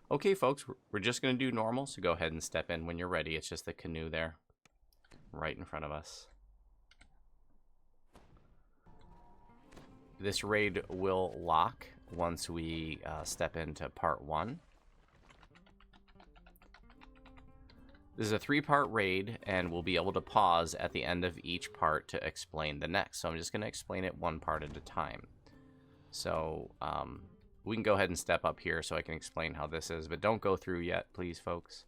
Okay, folks, we're just going to do normal, so go ahead and step in when you're ready. It's just the canoe there, right in front of us. This raid will lock once we step into part 1. This is a 3-part raid, and we'll be able to pause at the end of each part to explain the next. So I'm just going to explain it one part at a time. So we can go ahead and step up here so I can explain how this is, but don't go through yet, please, folks.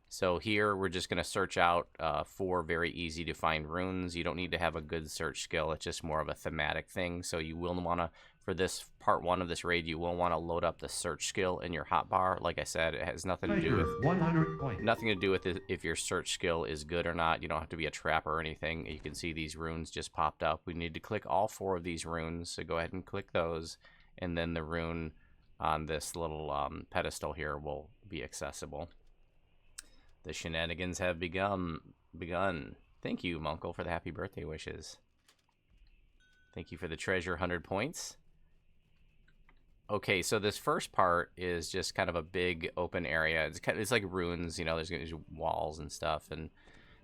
So here we're just going to search out 4 very easy to find runes. You don't need to have a good search skill. It's just more of a thematic thing. So you will want to, for this part 1 of this raid, you will want to load up the search skill in your hotbar. Like I said, it has nothing to do with 100 points. Nothing to do with it if your search skill is good or not. You don't have to be a trapper or anything. You can see these runes just popped up. We need to click all 4 of these runes, so go ahead and click those, and then the rune on this little pedestal here will be accessible. The shenanigans have begun. Thank you, Munkle, for the happy birthday wishes. Thank you for the treasure 100 points. Okay, so this first part is just kind of a big open area. It's like ruins, you know, there's going to be walls and stuff, and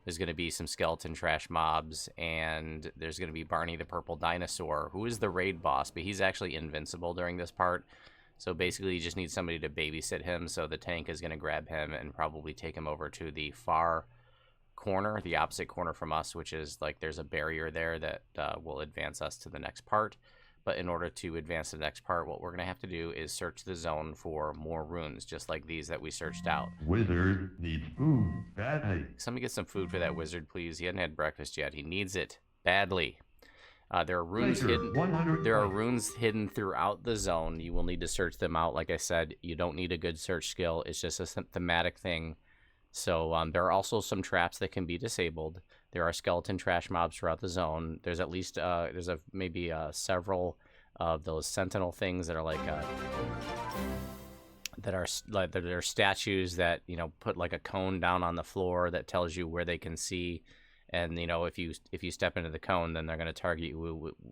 there's going to be some skeleton trash mobs, and there's going to be Barney the Purple Dinosaur, who is the raid boss, but he's actually invincible during this part. So basically you just need somebody to babysit him, so the tank is going to grab him and probably take him over to the far corner, the opposite corner from us, which is like there's a barrier there that will advance us to the next part. But in order to advance to the next part, what we're going to have to do is search the zone for more runes, just like these that we searched out. Wizard needs food badly. Somebody get some food for that wizard, please. He hadn't had breakfast yet. He needs it badly. There are runes hidden. There are runes hidden throughout the zone. You will need to search them out. Like I said, you don't need a good search skill. It's just a thematic thing. So there are also some traps that can be disabled. There are skeleton trash mobs throughout the zone. There's at least maybe several of those sentinel things that are like they're statues that, you know, put like a cone down on the floor that tells you where they can see. And, you know, if you step into the cone, then they're going to target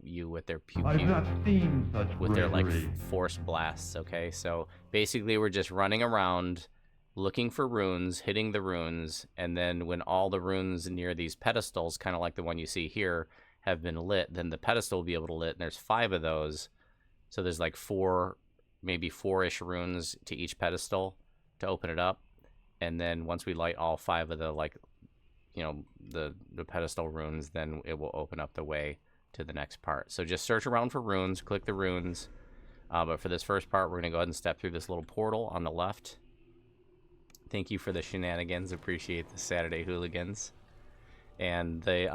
you with their pew I've pew, not seen such with their like bravery. force blasts. Okay, so basically we're just running around looking for runes, hitting the runes, and then when all the runes near these pedestals, kind of like the one you see here, have been lit, then the pedestal will be able to lit, and there's 5 of those. So there's like 4, maybe 4-ish runes to each pedestal to open it up. And then once we light all 5 of the, like, you know, the pedestal runes, then it will open up the way to the next part. So just search around for runes, click the runes. But for this first part, we're going to go ahead and step through this little portal on the left. Thank you for the shenanigans. Appreciate the Saturday hooligans. And the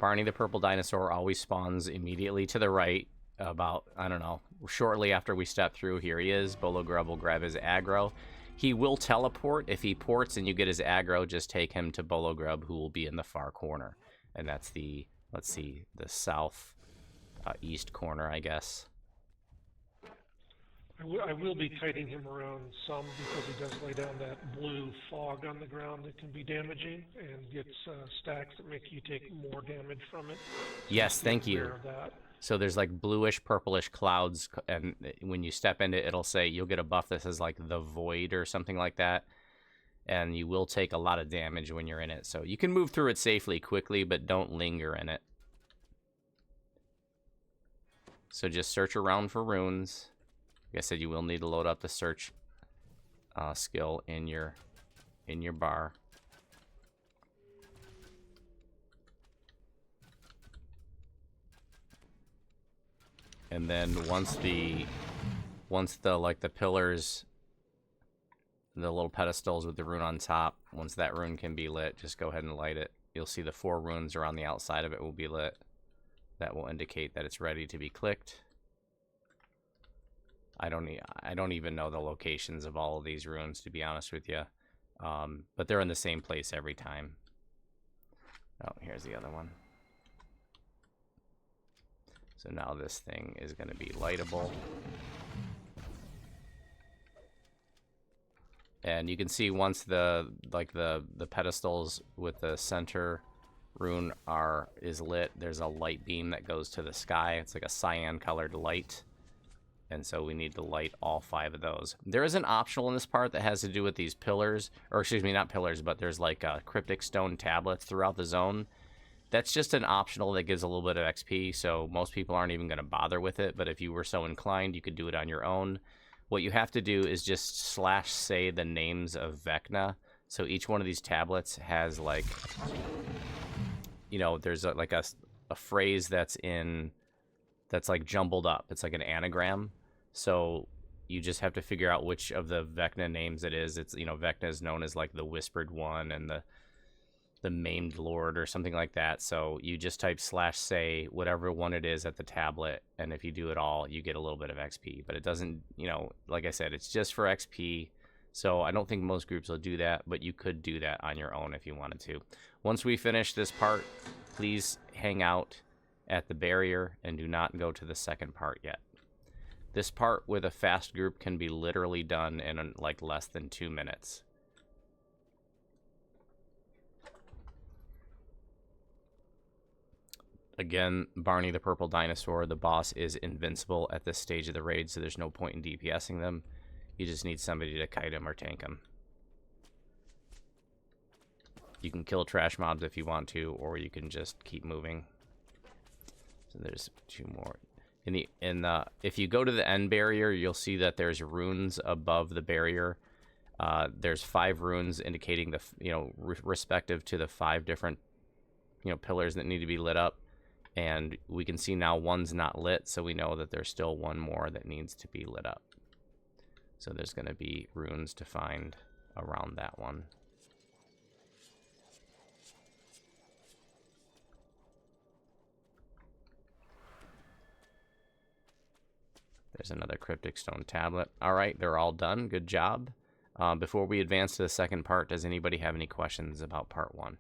Barney the Purple Dinosaur always spawns immediately to the right, about, I don't know, shortly after we step through. Here he is. Bolo Grub will grab his aggro. He will teleport. If he ports and you get his aggro, just take him to Bolo Grub, who will be in the far corner. And that's the, let's see, the south east corner, I guess. I will be kiting him around some because he does lay down that blue fog on the ground that can be damaging, and gets stacks that make you take more damage from it. So Yes, be thank aware you. of that. So there's like bluish, purplish clouds, and when you step into it, it'll say you'll get a buff that says like the Void or something like that, and you will take a lot of damage when you're in it. So you can move through it safely, quickly, but don't linger in it. So just search around for runes. Like I said, you will need to load up the search skill in your bar. And then once the like the pillars, the little pedestals with the rune on top, once that rune can be lit, just go ahead and light it. You'll see the 4 runes around the outside of it will be lit. That will indicate that it's ready to be clicked. I don't even know the locations of all of these runes, to be honest with you, but they're in the same place every time. Oh, here's the other one. So now this thing is going to be lightable. And you can see once the pedestals with the center rune is lit, there's a light beam that goes to the sky. It's like a cyan colored light. And so we need to light all 5 of those. There is an optional in this part that has to do with these pillars, or excuse me, not pillars, but there's like cryptic stone tablets throughout the zone. That's just an optional that gives a little bit of XP, so most people aren't even going to bother with it, but if you were so inclined, you could do it on your own. What you have to do is just /say the names of Vecna. So each one of these tablets has like, you know, there's like a phrase that's like jumbled up. It's like an anagram. So you just have to figure out which of the Vecna names it is. It's, you know, Vecna is known as like the Whispered One and the Maimed Lord or something like that. So you just type /say whatever one it is at the tablet, and if you do it all, you get a little bit of XP. But it doesn't, you know, like I said, it's just for XP. So I don't think most groups will do that, but you could do that on your own if you wanted to. Once we finish this part, please hang out at the barrier and do not go to the second part yet. This part with a fast group can be literally done in like less than 2 minutes. Again, Barney the Purple Dinosaur, the boss, is invincible at this stage of the raid, so there's no point in DPSing them. You just need somebody to kite him or tank him. You can kill trash mobs if you want to, or you can just keep moving. So there's 2 more. If you go to the end barrier, you'll see that there's runes above the barrier. There's 5 runes indicating the, you know, respective to the 5 different, you know, pillars that need to be lit up. And we can see now one's not lit, so we know that there's still 1 more that needs to be lit up. So there's going to be runes to find around that one. There's another cryptic stone tablet. All right, they're all done. Good job. Before we advance to the second part, does anybody have any questions about part 1?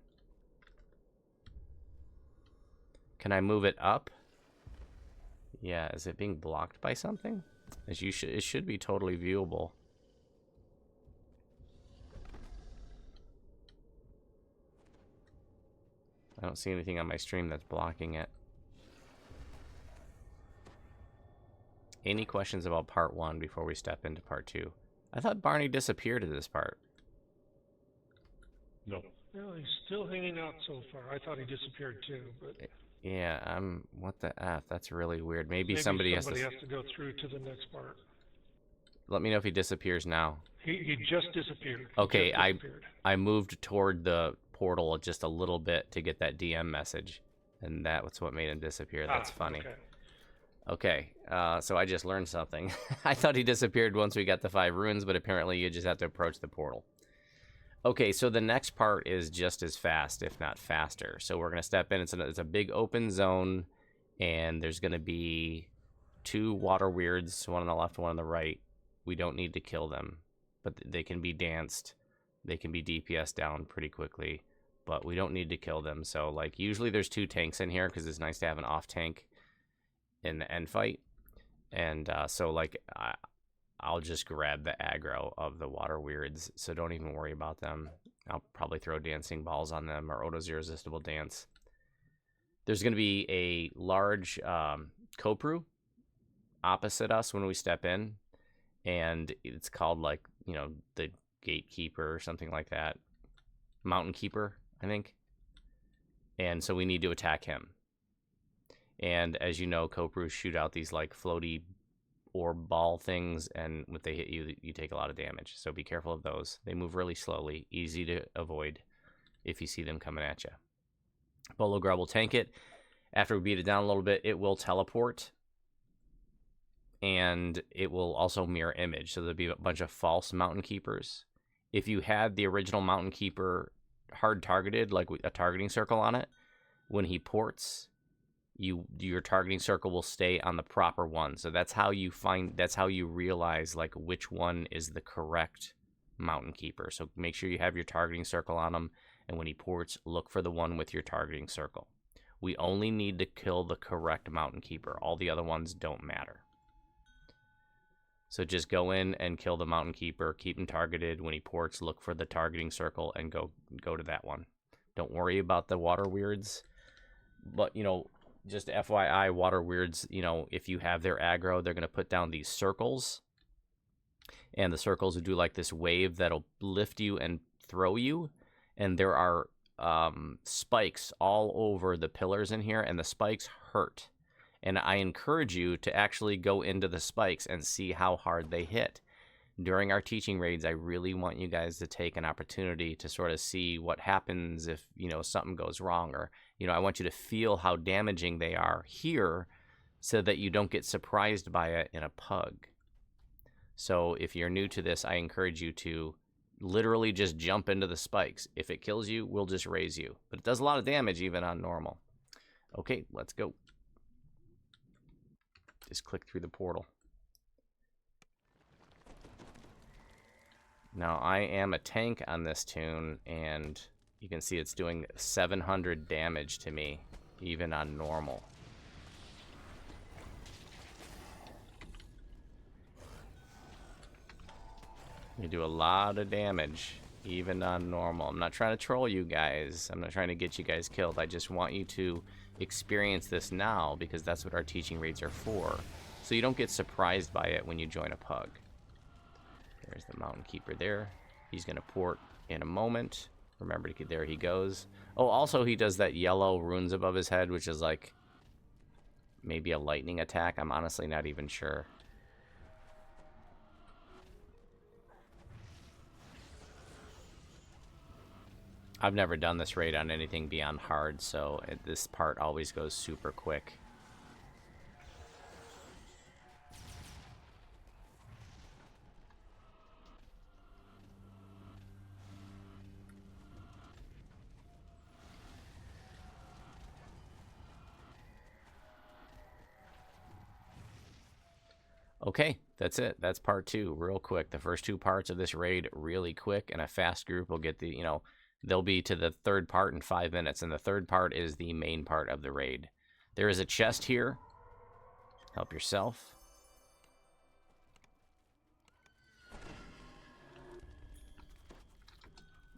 Can I move it up? Yeah, is it being blocked by something? It should be totally viewable. I don't see anything on my stream that's blocking it. Any questions about part 1 before we step into part 2? I thought Barney disappeared at this part. No. Well, he's still hanging out so far. I thought he disappeared too, but... Yeah, what the F? That's really weird. Maybe somebody has to go through to the next part. Let me know if he disappears now. He just disappeared. Okay, I moved toward the portal just a little bit to get that DM message, and that's what made him disappear. That's funny. Okay, so I just learned something. I thought he disappeared once we got the 5 runes, but apparently you just have to approach the portal. Okay, so the next part is just as fast, if not faster. So we're going to step in. It's a big open zone, and there's going to be 2 water weirds, one on the left, one on the right. We don't need to kill them, but they can be danced. They can be DPS down pretty quickly, but we don't need to kill them. So, like, usually there's 2 tanks in here because it's nice to have an off tank in the end fight. And so, like, I'll just grab the aggro of the water weirds, so don't even worry about them. I'll probably throw dancing balls on them or Odo's Irresistible Dance. There's going to be a large Kopru opposite us when we step in, and it's called, like, you know, the Gatekeeper or something like that. Mountain Keeper, I think. And so we need to attack him. And as you know, Kopru shoot out these, like, floaty orb ball things, and when they hit you, you take a lot of damage. So be careful of those. They move really slowly, easy to avoid if you see them coming at you. Bolo Grub will tank it. After we beat it down a little bit, it will teleport, and it will also mirror image. So there'll be a bunch of false Mountain Keepers. If you had the original Mountain Keeper hard targeted, like a targeting circle on it, when he ports, your targeting circle will stay on the proper one. So that's how you realize, like, which one is the correct Mountain Keeper. So make sure you have your targeting circle on him, and when he ports, look for the one with your targeting circle. We only need to kill the correct Mountain Keeper. All the other ones don't matter. So just go in and kill the Mountain Keeper, keep him targeted. When he ports, look for the targeting circle and go to that one. Don't worry about the water weirds. But, you know, just FYI, water weirds, you know, if you have their aggro, they're going to put down these circles. And the circles will do like this wave that'll lift you and throw you. And there are spikes all over the pillars in here, and the spikes hurt. And I encourage you to actually go into the spikes and see how hard they hit. During our teaching raids, I really want you guys to take an opportunity to sort of see what happens if, you know, something goes wrong, or, you know, I want you to feel how damaging they are here so that you don't get surprised by it in a pug. So if you're new to this, I encourage you to literally just jump into the spikes. If it kills you, we'll just raise you. But it does a lot of damage even on normal. Okay, let's go. Just click through the portal. Now, I am a tank on this tune, and you can see it's doing 700 damage to me, even on normal. You do a lot of damage, even on normal. I'm not trying to troll you guys. I'm not trying to get you guys killed. I just want you to experience this now, because that's what our teaching raids are for. So you don't get surprised by it when you join a pug. There's the Mountain Keeper there. He's going to port in a moment. Remember, there he goes. Oh, also he does that yellow runes above his head, which is like maybe a lightning attack. I'm honestly not even sure. I've never done this raid on anything beyond hard, so this part always goes super quick. Okay, that's it. That's part 2, real quick. The first 2 parts of this raid, really quick, and a fast group will get the, you know, they'll be to the 3rd part in 5 minutes, and the 3rd part is the main part of the raid. There is a chest here. Help yourself.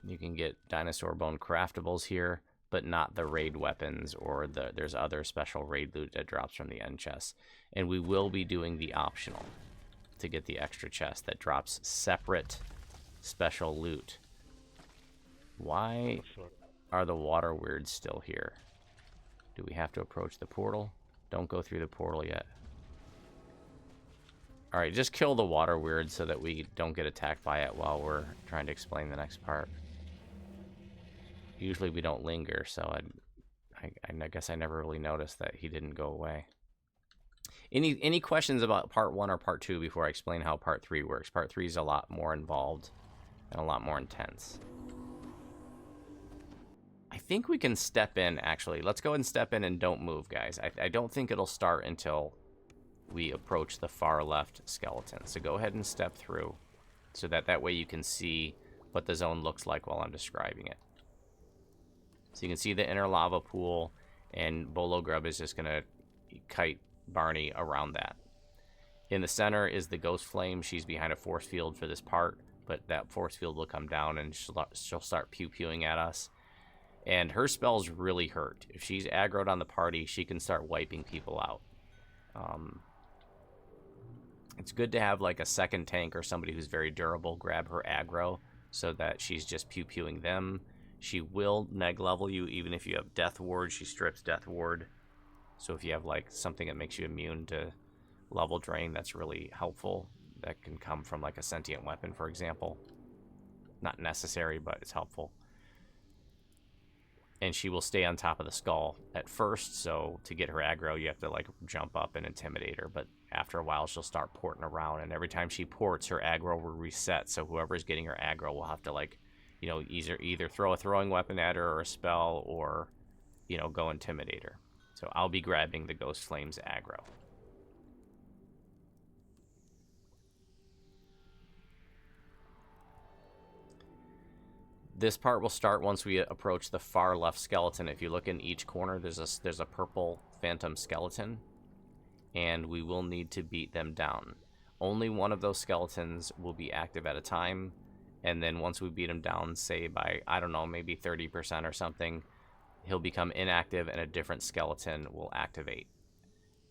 You can get dinosaur bone craftables here, but not the raid weapons, or there's other special raid loot that drops from the end chest. And we will be doing the optional to get the extra chest that drops separate special loot. Why are the water weirds still here? Do we have to approach the portal? Don't go through the portal yet. Alright, just kill the water weird so that we don't get attacked by it while we're trying to explain the next part. Usually we don't linger, so I guess I never really noticed that he didn't go away. Any questions about part 1 or part 2 before I explain how part 3 works? Part 3 is a lot more involved and a lot more intense. I think we can step in, actually. Let's go and step in and don't move, guys. I don't think it'll start until we approach the far left skeleton. So go ahead and step through so that way you can see what the zone looks like while I'm describing it. So you can see the inner lava pool, and Bolo Grub is just going to kite Barney around that. In the center is the Ghost Flame. She's behind a force field for this part, but that force field will come down and she'll start pew-pewing at us. And her spells really hurt. If she's aggroed on the party, she can start wiping people out. It's good to have like a second tank or somebody who's very durable grab her aggro so that she's just pew-pewing them. She will neg level you even if you have Death Ward. She strips Death Ward. So if you have like something that makes you immune to level drain, that's really helpful. That can come from like a sentient weapon, for example. Not necessary, but it's helpful. And she will stay on top of the skull at first, so to get her aggro, you have to like jump up and intimidate her. But after a while, she'll start porting around, and every time she ports, her aggro will reset. So whoever's getting her aggro will have to like, you know, either throw a throwing weapon at her or a spell, or, you know, go intimidate her. So I'll be grabbing the Ghost Flame's aggro. This part will start once we approach the far left skeleton. If you look in each corner, there's a purple phantom skeleton, and we will need to beat them down. Only one of those skeletons will be active at a time, and then once we beat them down, say by, I don't know, maybe 30% or something, he'll become inactive and a different skeleton will activate.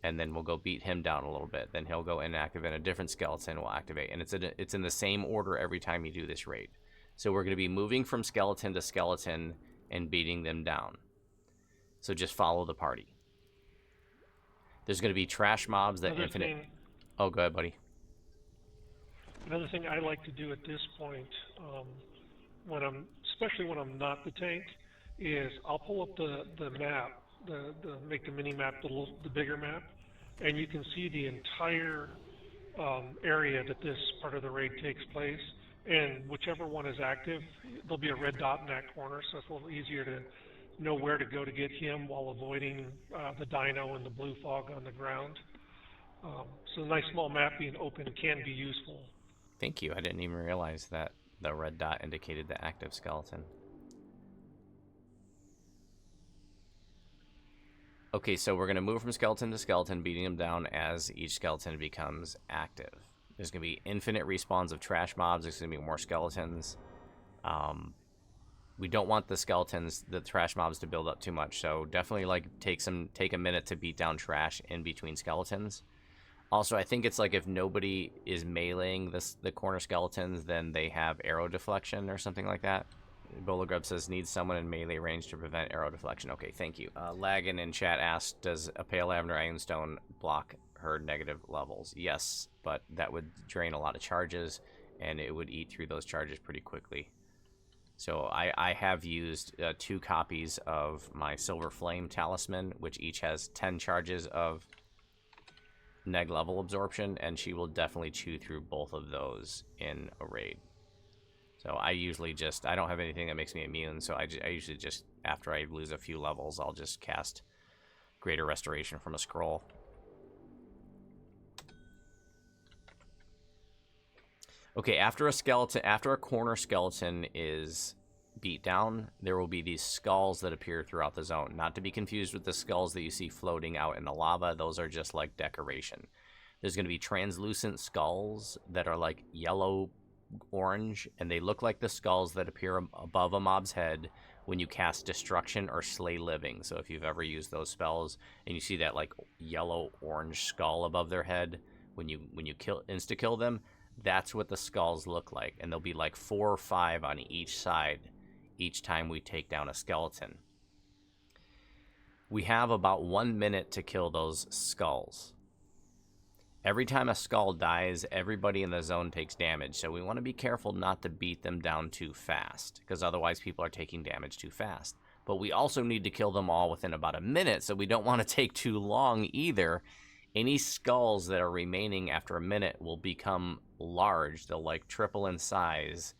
And then we'll go beat him down a little bit. Then he'll go inactive and a different skeleton will activate. And it's in the same order every time you do this raid. So we're going to be moving from skeleton to skeleton and beating them down. So just follow the party. There's going to be trash mobs that Oh, go ahead, buddy. Another thing I like to do at this point, especially when I'm not the tank, is I'll pull up the map, make the mini map the bigger map, and you can see the entire area that this part of the raid takes place. And whichever one is active, there'll be a red dot in that corner, so it's a little easier to know where to go to get him while avoiding the dino and the blue fog on the ground. So a nice small map being open can be useful. Thank you. I didn't even realize that the red dot indicated the active skeleton. Okay, so we're going to move from skeleton to skeleton, beating them down as each skeleton becomes active. There's going to be infinite respawns of trash mobs. There's going to be more skeletons. We don't want the trash mobs to build up too much, so definitely take a minute to beat down trash in between skeletons. Also, I think it's like if nobody is meleeing the corner skeletons, then they have arrow deflection or something like that. Bologrub says, needs someone in melee range to prevent arrow deflection. Okay, thank you. Lagan in chat asked, does a Pale Lavender Ironstone block her negative levels? Yes, but that would drain a lot of charges, and it would eat through those charges pretty quickly. So I have used 2 copies of my Silver Flame Talisman, which each has 10 charges of neg level absorption, and she will definitely chew through both of those in a raid. So I usually I don't have anything that makes me immune, so I usually just, after I lose a few levels, I'll just cast Greater Restoration from a scroll. Okay, after a corner skeleton is beat down, there will be these skulls that appear throughout the zone. Not to be confused with the skulls that you see floating out in the lava. Those are just like decoration. There's going to be translucent skulls that are like yellow-orange, and they look like the skulls that appear above a mob's head when you cast Destruction or Slay Living. So if you've ever used those spells and you see that like yellow-orange skull above their head when you insta-kill them, that's what the skulls look like, and there'll be like 4 or 5 on each side each time we take down a skeleton. We have about 1 minute to kill those skulls. Every time a skull dies, everybody in the zone takes damage, so we want to be careful not to beat them down too fast, because otherwise people are taking damage too fast. But we also need to kill them all within about a minute, so we don't want to take too long either. Any skulls that are remaining after a minute will become large. They'll like triple in size,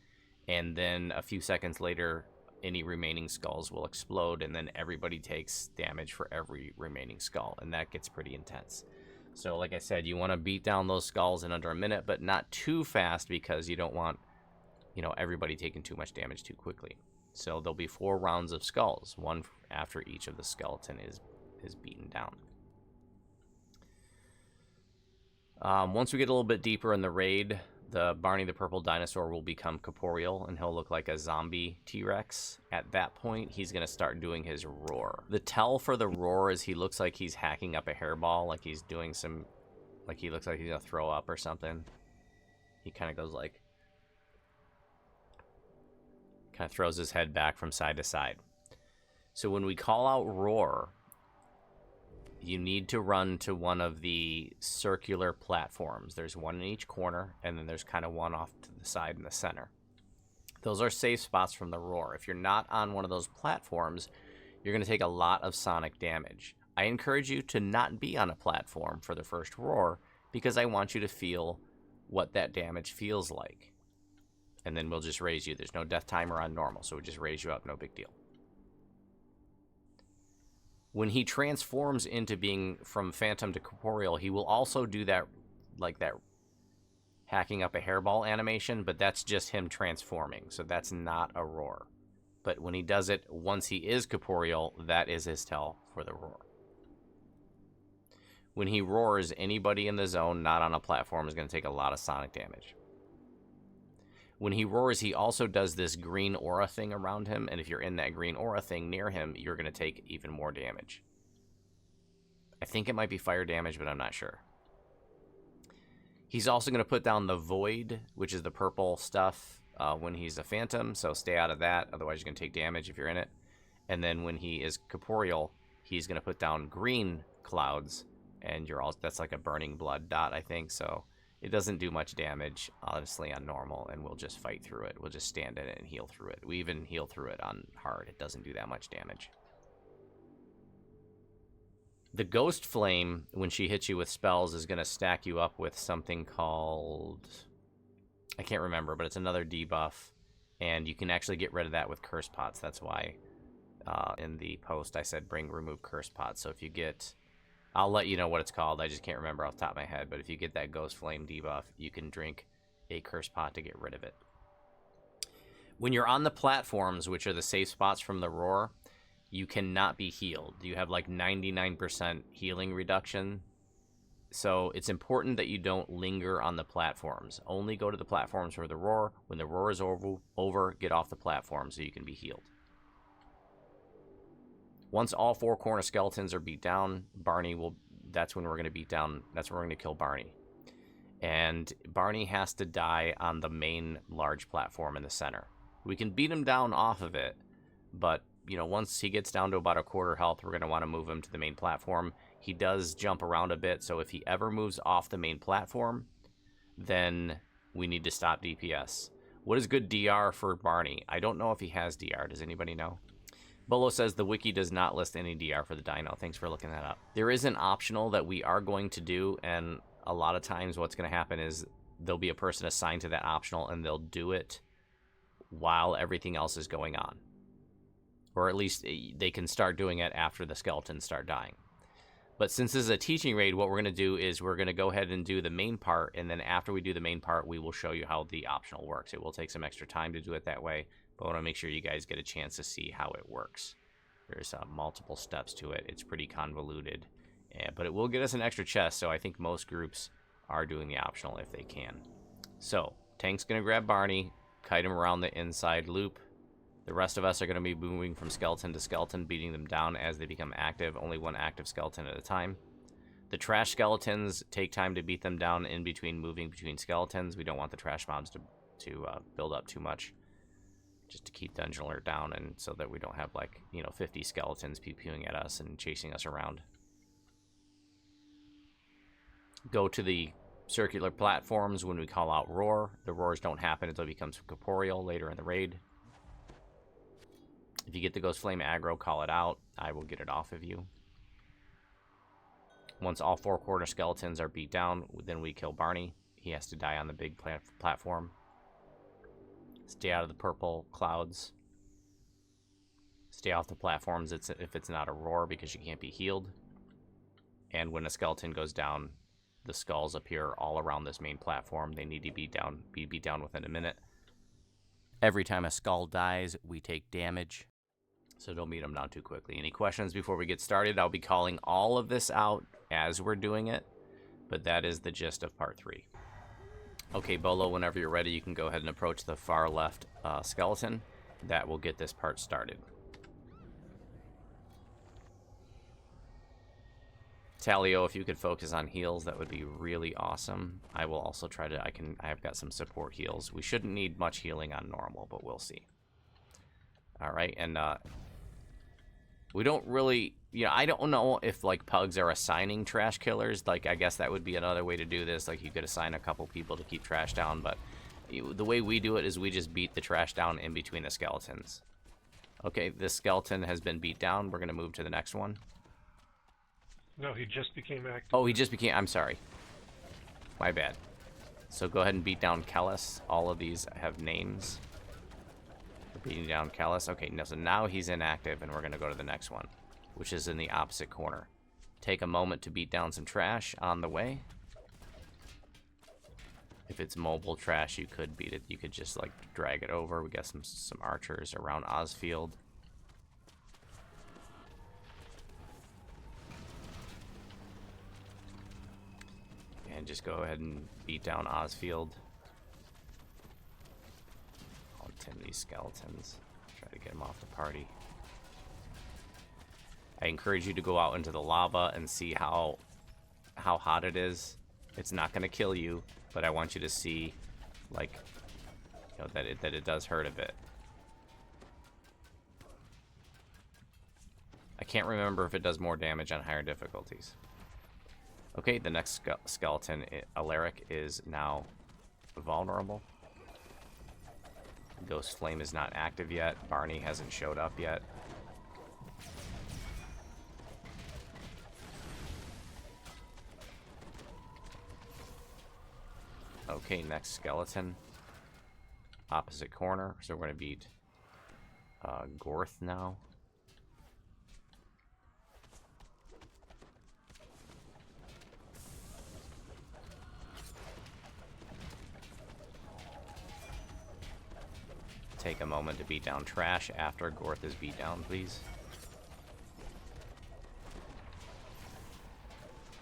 and then a few seconds later, any remaining skulls will explode, and then everybody takes damage for every remaining skull, and that gets pretty intense. So like I said, you want to beat down those skulls in under a minute, but not too fast, because you don't want, everybody taking too much damage too quickly. So there'll be 4 rounds of skulls, one after each of the skeleton is beaten down. Once we get a little bit deeper in the raid, the Barney the Purple Dinosaur will become corporeal, and he'll look like a zombie T-Rex. At that point, he's going to start doing his roar. The tell for the roar is he looks like he's hacking up a hairball, like he's doing he looks like he's going to throw up or something. He kind of goes like, kind of throws his head back from side to side. So when we call out roar, you need to run to one of the circular platforms. There's one in each corner, and then there's kind of one off to the side in the center. Those are safe spots from the roar. If you're not on one of those platforms, you're going to take a lot of sonic damage. I encourage you to not be on a platform for the first roar, because I want you to feel what that damage feels like. And then we'll just raise you. There's no death timer on normal, so we'll just raise you up, no big deal. When he transforms into being from phantom to corporeal, he will also do that, like that hacking up a hairball animation, but that's just him transforming, so that's not a roar. But when he does it once he is corporeal, that is his tell for the roar. When he roars, anybody in the zone not on a platform is going to take a lot of sonic damage. When he roars, he also does this green aura thing around him, and if you're in that green aura thing near him, you're going to take even more damage. I think it might be fire damage, but I'm not sure. He's also going to put down the void, which is the purple stuff, when he's a phantom, so stay out of that, otherwise you're going to take damage if you're in it. And then when he is corporeal, he's going to put down green clouds, and that's like a burning blood dot, I think, so it doesn't do much damage, honestly, on normal, and we'll just fight through it. We'll just stand in it and heal through it. We even heal through it on hard. It doesn't do that much damage. The Ghost Flame, when she hits you with spells, is going to stack you up with something called... I can't remember, but it's another debuff, and you can actually get rid of that with Curse Pots. That's why in the post I said remove Curse Pots. So if you get... I'll let you know what it's called. I just can't remember off the top of my head. But if you get that Ghost Flame debuff, you can drink a Curse Pot to get rid of it. When you're on the platforms, which are the safe spots from the roar, you cannot be healed. You have like 99% healing reduction. So it's important that you don't linger on the platforms. Only go to the platforms for the roar. When the roar is over, get off the platform so you can be healed. Once all 4 corner skeletons are beat down, that's when we're going to beat down, that's when we're going to kill Barney. And Barney has to die on the main large platform in the center. We can beat him down off of it, but, you know, once he gets down to about a quarter health, we're going to want to move him to the main platform. He does jump around a bit, so if he ever moves off the main platform, then we need to stop DPS. What is good DR for Barney? I don't know if he has DR. Does anybody know? Bolo says the wiki does not list any DR for the dino. Thanks for looking that up. There is an optional that we are going to do, and a lot of times what's going to happen is there'll be a person assigned to that optional, and they'll do it while everything else is going on. Or at least they can start doing it after the skeletons start dying. But since this is a teaching raid, what we're going to do is we're going to go ahead and do the main part, and then after we do the main part, we will show you how the optional works. It will take some extra time to do it that way, but I want to make sure you guys get a chance to see how it works. There's multiple steps to it. It's pretty convoluted, but it will get us an extra chest, so I think most groups are doing the optional if they can. So, Tank's going to grab Barney, kite him around the inside loop. The rest of us are going to be moving from skeleton to skeleton, beating them down as they become active, only one active skeleton at a time. The trash skeletons take time to beat them down in between moving between skeletons. We don't want the trash mobs to build up too much, just to keep Dungeon Alert down, and so that we don't have, like, 50 skeletons pew-pewing at us and chasing us around. Go to the circular platforms when we call out roar. The roars don't happen until it becomes corporeal later in the raid. If you get the Ghost Flame aggro, call it out. I will get it off of you. Once all 4 corner skeletons are beat down, then we kill Barney. He has to die on the big platform. Stay out of the purple clouds. Stay off the platforms if it's not a roar, because you can't be healed. And when a skeleton goes down, the skulls appear all around this main platform. They need to be beat down within a minute. Every time a skull dies, we take damage. So don't beat them down too quickly. Any questions before we get started? I'll be calling all of this out as we're doing it, but that is the gist of part 3. Okay, Bolo, whenever you're ready, you can go ahead and approach the far left skeleton. That will get this part started. Talio, if you could focus on heals, that would be really awesome. I will also try to, I've got some support heals. We shouldn't need much healing on normal, but we'll see. Alright, and we don't really, I don't know if, like, pugs are assigning trash killers. Like, I guess that would be another way to do this. Like, you could assign a couple people to keep trash down, but the way we do it is we just beat the trash down in between the skeletons. Okay, this skeleton has been beat down. We're going to move to the next one. No, he just became active. Oh, he just became, I'm sorry. My bad. So go ahead and beat down Kellis. All of these have names. We're beating down Kellis. Okay, so now he's inactive, and we're going to go to the next one, which is in the opposite corner. Take a moment to beat down some trash on the way. If it's mobile trash, you could beat it. You could just, like, drag it over. We got some archers around Osfield. And just go ahead and beat down Osfield. some of these skeletons. Try to get them off the party. I encourage you to go out into the lava and see how hot it is. It's not going to kill you, but I want you to see, like, you know, that it does hurt a bit. I can't remember if it does more damage on higher difficulties. Okay, the next skeleton, Alaric, is now vulnerable. Ghost Flame is not active yet. Barney hasn't showed up yet. Okay, next skeleton. Opposite corner. So we're going to beat Gorth now. Take a moment to beat down Trash after Gorth is beat down, please.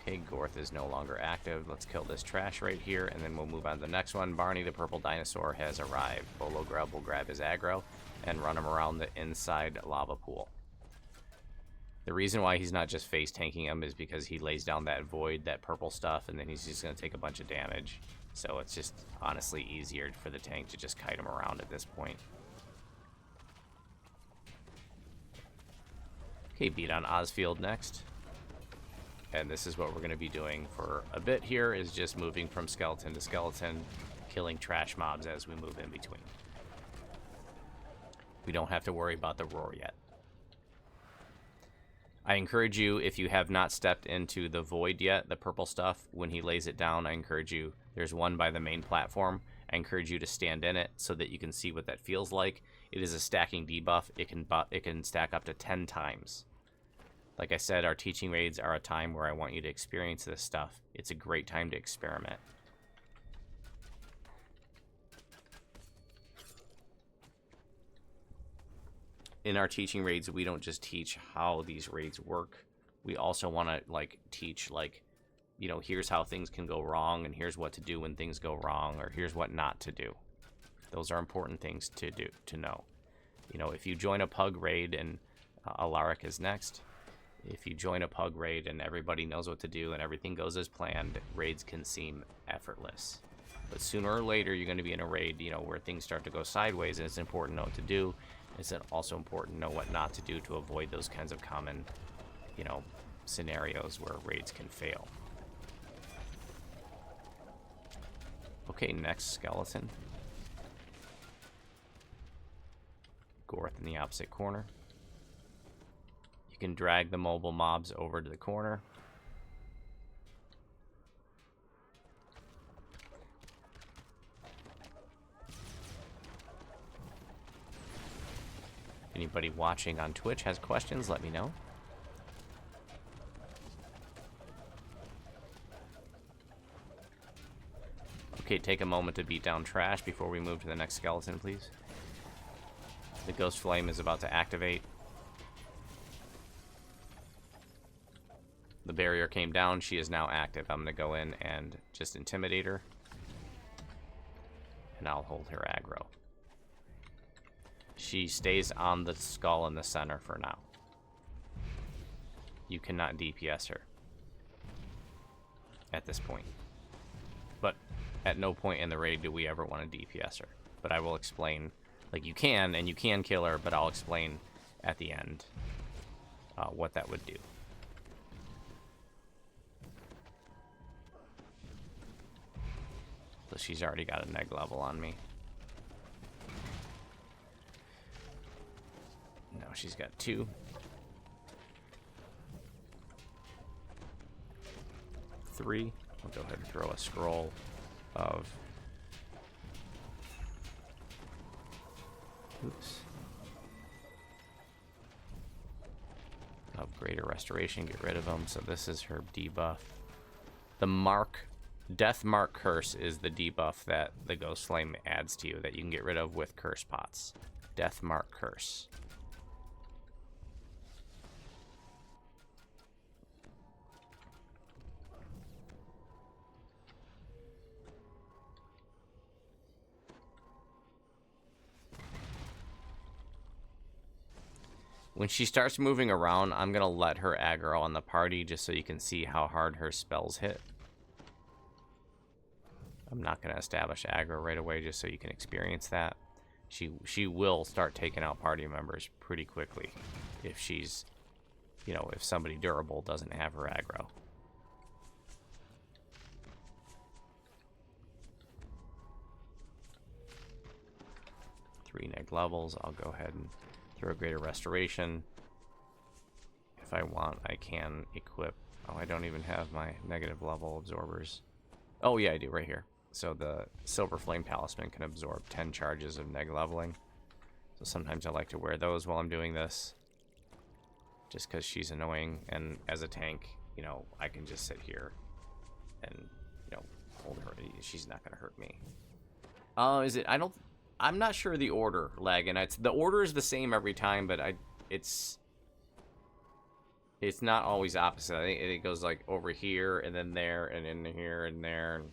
Okay, Gorth is no longer active. Let's kill this Trash right here, and then we'll move on to the next one. Barney the Purple Dinosaur has arrived. Bolo Grub will grab his aggro and run him around the inside lava pool. The reason why he's not just face tanking him is because he lays down that void, that purple stuff, and then he's just going to take a bunch of damage. So it's just honestly easier for the tank to just kite him around at this point. Okay, beat on Osfield next. And this is what we're going to be doing for a bit here, is just moving from skeleton to skeleton, killing trash mobs as we move in between. We don't have to worry about the roar yet. I encourage you, if you have not stepped into the void yet, the purple stuff, when he lays it down, I encourage you, there's one by the main platform, I encourage you to stand in it so that you can see what that feels like. It is a stacking debuff. It can stack up to 10 times. Like I said, our teaching raids are a time where I want you to experience this stuff. It's a great time to experiment. In our teaching raids, we don't just teach how these raids work. We also want to, like, teach, like, you know, here's how things can go wrong, and here's what to do when things go wrong, or here's what not to do. Those are important things to do, to know. You know, if you join a pug raid, and Alaric is next, if you join a pug raid and everybody knows what to do and everything goes as planned, raids can seem effortless. But sooner or later, you're going to be in a raid, you know, where things start to go sideways, and it's important to know what to do. It's also important to know what not to do to avoid those kinds of common, you know, scenarios where raids can fail. Okay, next skeleton. Gorth in the opposite corner. You can drag the mobile mobs over to the corner. Anybody watching on Twitch has questions, let me know. Okay, take a moment to beat down Trash before we move to the next skeleton, please. The Ghost Flame is about to activate. The barrier came down. She is now active. I'm going to go in and just intimidate her. And I'll hold her aggro. She stays on the skull in the center for now. You cannot DPS her at this point. But at no point in the raid do we ever want to DPS her. But I will explain, like, you can, and you can kill her, but I'll explain at the end what that would do. So she's already got a neg level on me. Now she's got 2. 3. I'll go ahead and throw a scroll of... Oops. Of Greater Restoration, get rid of them. So this is her debuff. The Death Mark Curse is the debuff that the Ghost Flame adds to you that you can get rid of with Curse Pots. Death Mark Curse. When she starts moving around, I'm going to let her aggro on the party just so you can see how hard her spells hit. I'm not going to establish aggro right away just so you can experience that. She will start taking out party members pretty quickly if she's, you know, if somebody durable doesn't have her aggro. Three neg levels. I'll go ahead and throw a greater restoration. If I want, I can equip. Oh, I don't even have my negative level absorbers. Oh yeah, I do right here. So the Silver Flame Talisman can absorb 10 charges of neg leveling. So sometimes I like to wear those while I'm doing this, just because she's annoying. And as a tank, you know, I can just sit here and, you know, hold her. She's not gonna hurt me. Is it? I'm not sure the order, Laggin. The order is the same every time, but it's not always opposite. I think it goes like over here and then there and in here and there.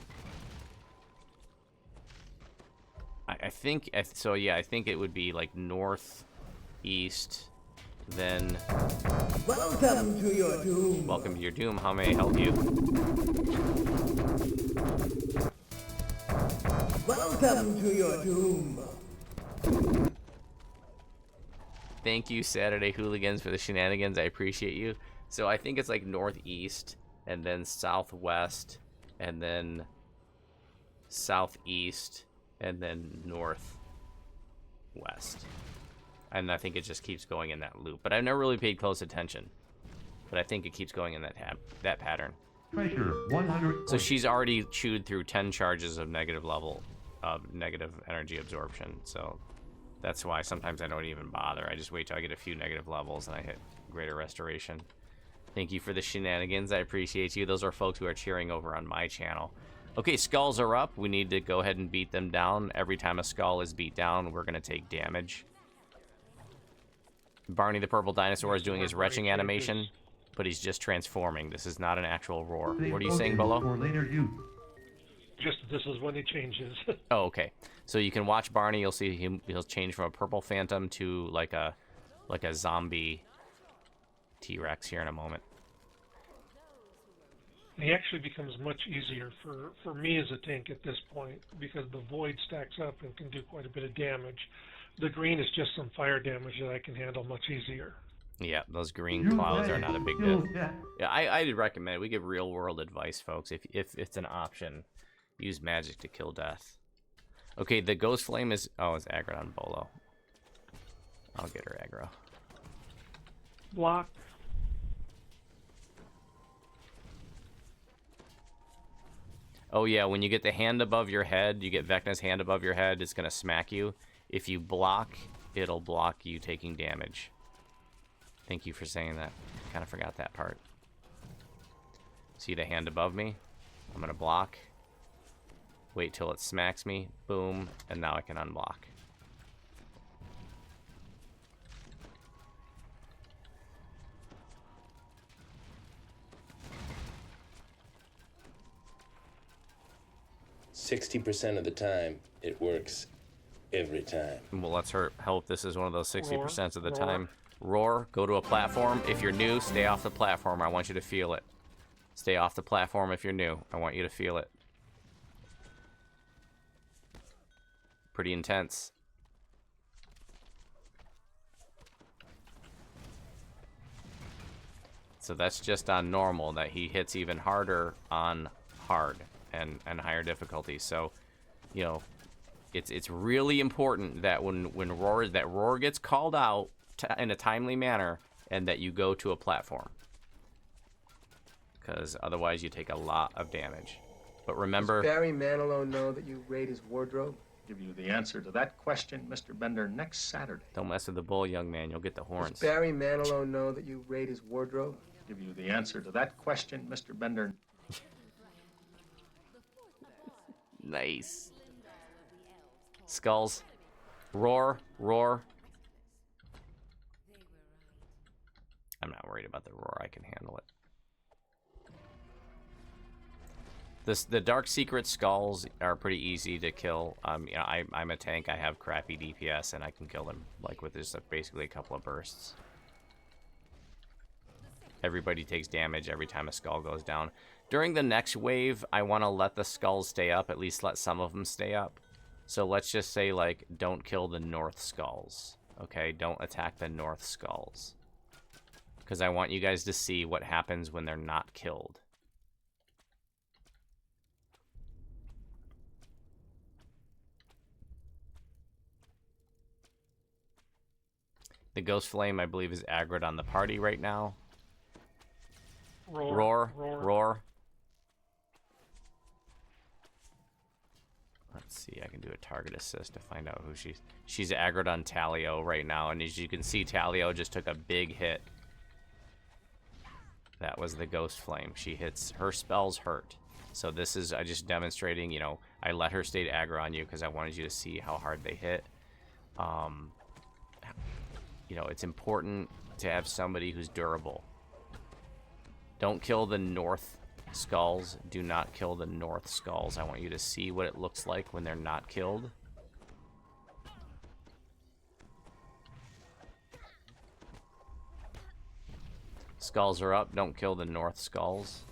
I think so. Yeah, I think it would be like north, east, then. Welcome to your doom. Welcome to your doom. How may I help you? Welcome to your doom. Thank you, Saturday Hooligans, for the shenanigans. I appreciate you. So I think it's like northeast, and then southwest, and then southeast, and then northwest. And I think it just keeps going in that loop. But I've never really paid close attention. But I think it keeps going in that pattern. Treasure 100. So she's already chewed through 10 charges of negative energy absorption. So that's why sometimes I don't even bother. I just wait till I get a few negative levels and I hit greater restoration. Thank you for the shenanigans. I appreciate you. Those are folks who are cheering over on my channel. Okay, skulls are up. We need to go ahead and beat them down. Every time a skull is beat down, we're going to take damage. Barney the Purple Dinosaur is doing his retching animation, but he's just transforming. This is not an actual roar. What are you saying, Bolo? For later use. Just this is when it changes. Oh, okay. So you can watch Barney. You'll see he'll change from a purple phantom to like a zombie T-Rex here in a moment. He actually becomes much easier for me as a tank at this point because the void stacks up and can do quite a bit of damage. The green is just some fire damage that I can handle much easier. Yeah, those green clouds are not a big deal. Yeah, I'd recommend it. We give real world advice, folks. If it's an option, use magic to kill death. Okay, the ghost flame is it's aggro on Bolo. I'll get her aggro. Block. Oh yeah, when you get the hand above your head, you get Vecna's hand above your head, it's gonna smack you. If you block, it'll block you taking damage. Thank you for saying that. Kind of forgot that part. See the hand above me? I'm gonna block. Wait till it smacks me. Boom. And now I can unblock. %60 of the time, it works every time. Well, let's hope this is one of those 60% of the Roar. time. Roar, go to a platform. If you're new, stay off the platform. I want you to feel it. Stay off the platform if you're new. I want you to feel it. Pretty intense. So that's just on normal, that he hits even harder on hard and higher difficulty. So, you know, it's really important that when roar gets called out in a timely manner, and that you go to a platform, because otherwise you take a lot of damage. But remember, Does Barry Manilow know that you raid his wardrobe? Give you the answer to that question, Mr. Bender, next Saturday. don't mess with the bull, young man. You'll get the horns. Does Barry Manilow know that you raid his wardrobe? Give you the answer to that question, Mr. Bender. Nice. Skulls. Roar, roar. I'm not worried about the roar. I can handle it. The Dark Secret skulls are pretty easy to kill. You know, I'm a tank. I have crappy DPS, and I can kill them like with just basically a couple of bursts. everybody takes damage every time a skull goes down. During the next wave, I want to let the skulls stay up, at least let some of them stay up. So let's just say, like, don't kill the north skulls. Okay, don't attack the north skulls. Because I want you guys to see what happens when they're not killed. The Ghost Flame, I believe, is aggroed on the party right now. Roar. Roar. Let's see, I can do a target assist to find out who she's aggroed on Talio right now, and as you can see, Talio just took a big hit. That was the Ghost Flame. She hits, her spells hurt. So this is, I just demonstrating, you know, I let her stay aggro on you because I wanted you to see how hard they hit. You know, it's important to have somebody who's durable. Don't kill the north skulls. Do not kill the north skulls. I want you to see what it looks like when they're not killed. Skulls are up. Don't kill the north skulls.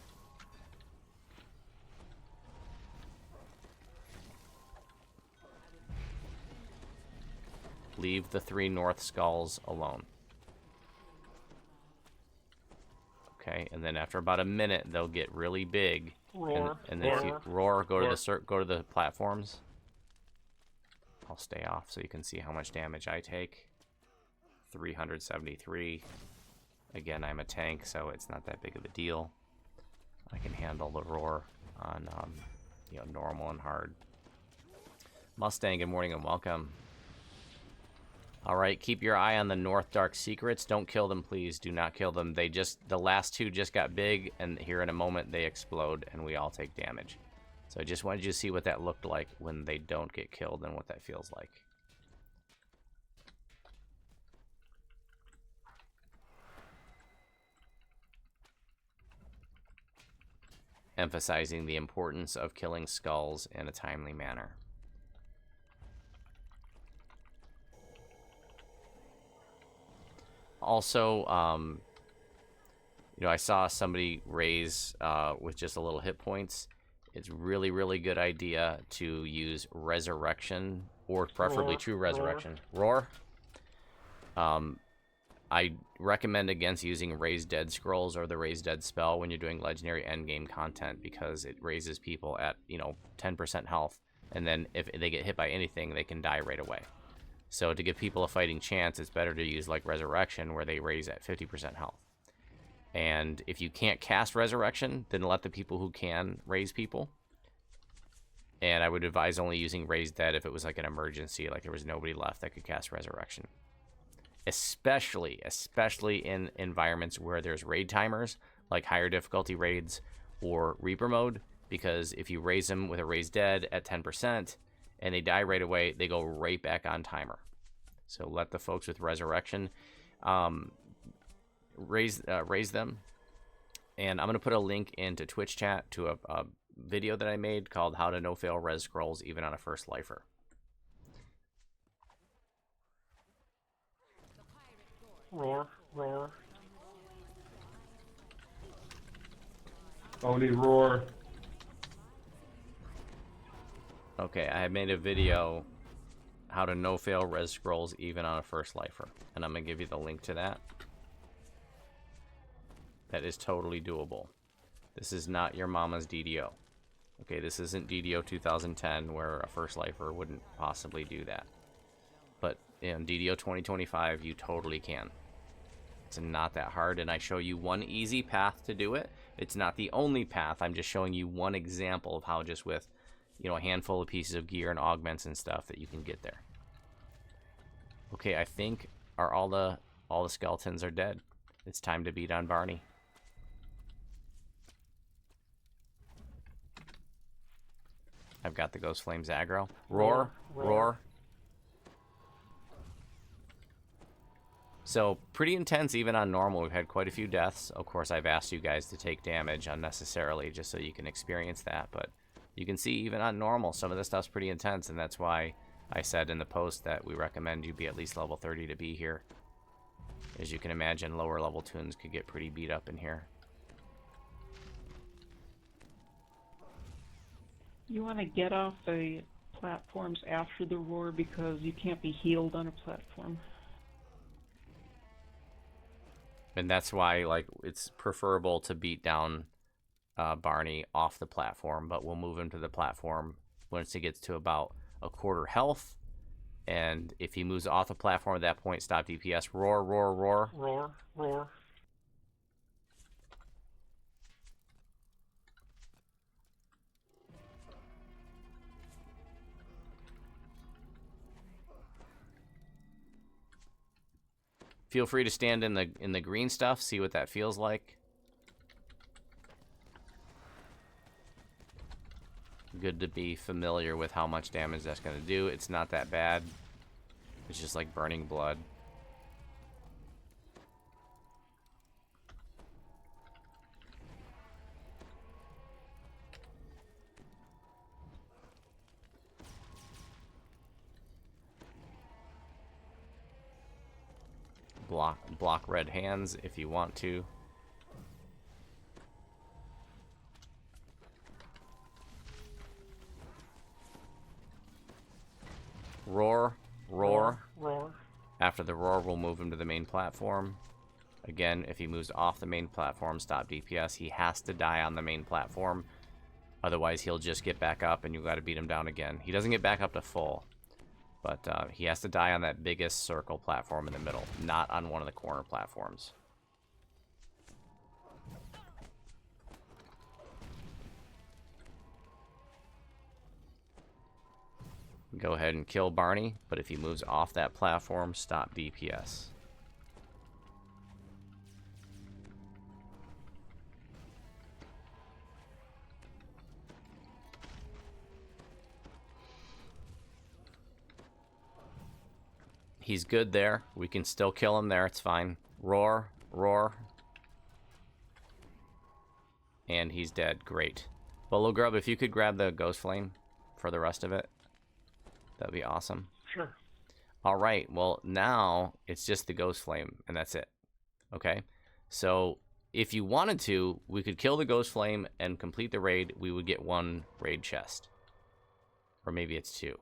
Leave the 3 north skulls alone. Okay, and then after about a minute, they'll get really big. Roar. And then if you roar, go to the platforms. I'll stay off so you can see how much damage I take. 373. Again, I'm a tank, so it's not that big of a deal. I can handle the roar on you know, normal and hard. Mustang, good morning and welcome. Alright, keep your eye on the North Dark Secrets. Don't kill them, please. Do not kill them. They just, the last 2 just got big, and here in a moment they explode, and we all take damage. So I just wanted you to see what that looked like when they don't get killed and what that feels like. Emphasizing the importance of killing skulls in a timely manner. Also, you know, I saw somebody raise with just a little hit points. It's really, really good idea to use Resurrection, or preferably True Resurrection. Roar. I recommend against using Raise Dead Scrolls or the Raise Dead spell when you're doing legendary endgame content, because it raises people at, you know, 10% health, and then if they get hit by anything, they can die right away. So to give people a fighting chance, it's better to use like Resurrection, where they raise at 50% health. And if you can't cast Resurrection, then let the people who can raise people. And I would advise only using Raise Dead if it was like an emergency, like there was nobody left that could cast Resurrection. Especially in environments where there's raid timers, like higher difficulty raids or Reaper mode, because if you raise them with a Raise Dead at 10% and they die right away, they go right back on timer. So let the folks with Resurrection raise them. And I'm going to put a link into Twitch chat to a video that I made called How to No-Fail Res Scrolls Even on a First Lifer. Roar. Only roar. Okay, I made a video how to no-fail res scrolls even on a first lifer, and I'm gonna give you the link to that. That is totally doable. This is not your mama's DDO. Okay, this isn't DDO 2010 where a first lifer wouldn't possibly do that. But in DDO 2025, you totally can. It's not that hard, and I show you one easy path to do it. It's not the only path. I'm just showing you one example of how just with, you know, a handful of pieces of gear and augments and stuff that you can get there. Okay, I think all the skeletons are dead. It's time to beat on Barney. I've got the Ghost Flames aggro. Roar. So pretty intense even on normal. We've had quite a few deaths. Of course, I've asked you guys to take damage unnecessarily just so you can experience that. But you can see even on normal, some of this stuff's pretty intense. And that's why I said in the post that we recommend you be at least level 30 to be here. As you can imagine, lower level toons could get pretty beat up in here. You want to get off the platforms after the roar because you can't be healed on a platform. And that's why, like, it's preferable to beat down Barney off the platform, but we'll move him to the platform once he gets to about a quarter health. And if he moves off the platform at that point, stop DPS. Roar, roar, roar. Roar, roar. Feel free to stand in the green stuff, see what that feels like. Good to be familiar with how much damage that's going to do. It's not that bad. It's just like burning blood. Block red hands if you want to. Roar, roar. Roar. After the roar, we'll move him to the main platform. Again, if he moves off the main platform, stop DPS. He has to die on the main platform. Otherwise, he'll just get back up and you got to beat him down again. He doesn't get back up to full. But he has to die on that biggest circle platform in the middle, not on one of the corner platforms. Go ahead and kill Barney, but if he moves off that platform, stop DPS. He's good there. We can still kill him there. It's fine. Roar, roar. And he's dead. Great. Bolo Grub, if you could grab the Ghost Flame for the rest of it, that'd be awesome. Sure. All right. Well, now it's just the Ghost Flame, and that's it. Okay? So if you wanted to, we could kill the Ghost Flame and complete the raid. We would get 1 raid chest. Or maybe it's 2.